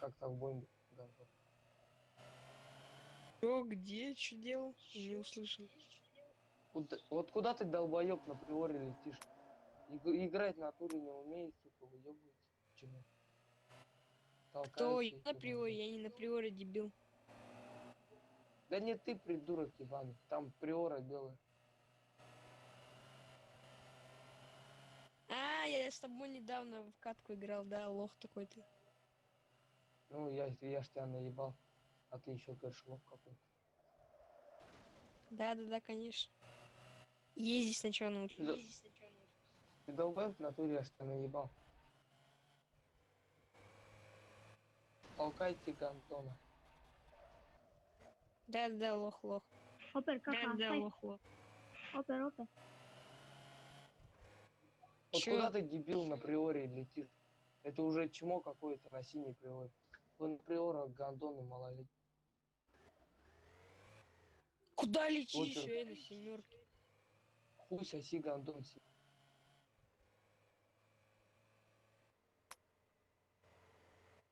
как-то в бомбе. Гандон. Что, где, что делал? Не услышал. Вот куда ты, долбоёб, на приоре летишь? Играть на туре не умеет, сука, выебывается. Почему? Кто? Толкается Я на еще приоре, долбоёб. я не на приоре, дебил. Да не ты, придурок ебаный. Там приора белая. А, я с тобой недавно в катку играл, да, лох такой ты. Ну, я ж тебя наебал. А ты еще говоришь, лох какой-то. Да, конечно. Езди сначала научись. Ты долбоёб в натуре, я ж тебя наебал. Толкайте гандона. Да, лох. Опер, как Да, лох. Опер. Вот куда Чё? ты, дебил, на приоре летишь? Это уже чмо какое-то на синей приоре. Вы на приора гандоны малолетние. Куда летишь, Опер, на семерке? хуй соси гандон.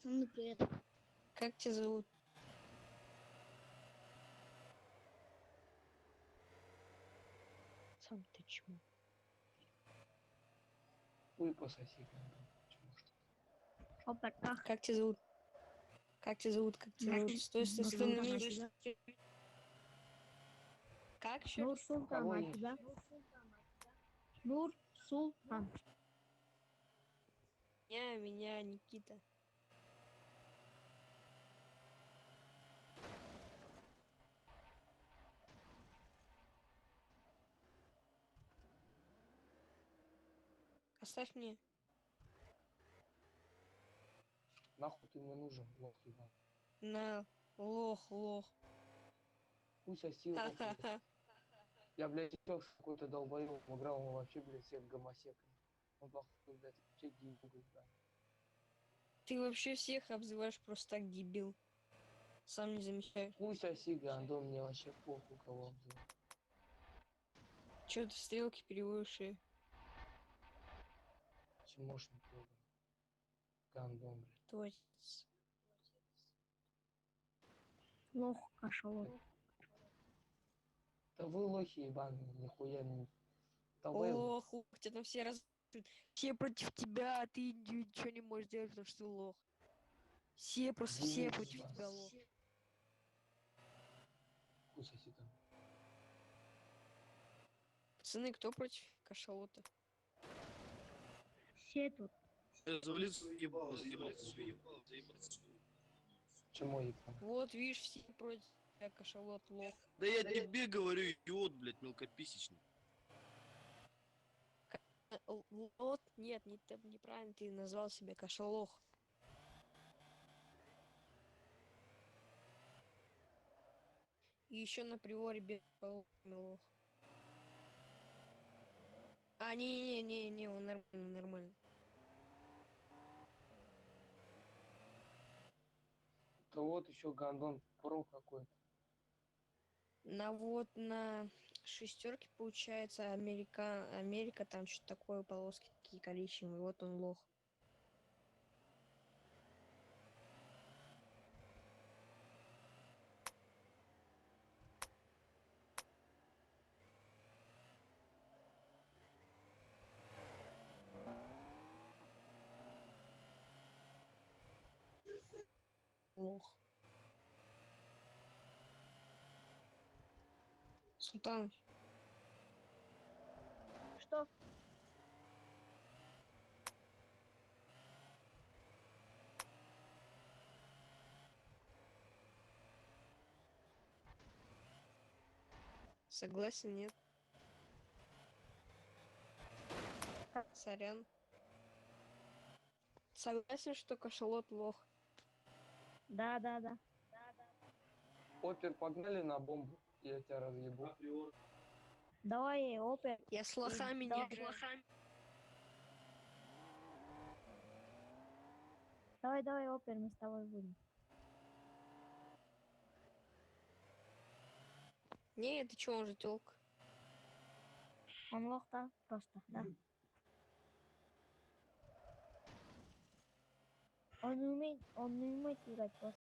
Ну, привет. Как тебя зовут? Сам ты чмо. Хуй пососи гандон. Чмо что? Опер, как? Как тебя зовут? Как тебя зовут? Стой на месте. Как еще? Нур Султан, Кого а ищешь? тебя? Нур Султан. Меня Никита. Оставь мне. Нахуй ты мне нужен, лох ебан. На, лох. Хуй соси лох, блядь. Ха-ха-ха. Я, блядь, еще какой-то долбоёб играл, он вообще, блядь, всех гомосеками. Он, походу, блядь, вообще гей, да. Ты вообще всех обзываешь просто так, дебил. Сам не замечаешь. Хуй соси гандон, мне вообще похуй, кого обзывать. Чё ты стрелки переводишь? Чмошник ебаный. Гандон, блядь. Точно. Лох, кашалот. Да вы лохи ебаные, нихуя не... Долбоёбы. Лох, тебя там все против тебя, а ты ничего не можешь делать, потому что ты лох. Все Дебил против ебаный. тебя лох. Хуй соси там. Пацаны, кто против кашалота? Все тут. Завали ебал. Чему ебаный? Вот, видишь, все против тебя, кашалот лох. Да я тебе говорю, идиот, блядь, мелкописечный. Вот, нет, неправильно ты назвал себя кашалох. И еще на приоре лох. А, не, он нормально. Да вот еще гандон про какой-то. На шестерке получается Америка, там что-то такое, полоски такие коричневые, вот он лох. Лох. Султан, Что? согласен, нет? Сорян. Согласен, что кашалот лох. Да. Опер, погнали на бомбу. Я тебя разъебу. Давай, опер. Я с лохами не играю. Давай, опер, мы с тобой будем. Не, ты чё, он же тёлка. Он лох-то просто, да. Он не умеет играть просто.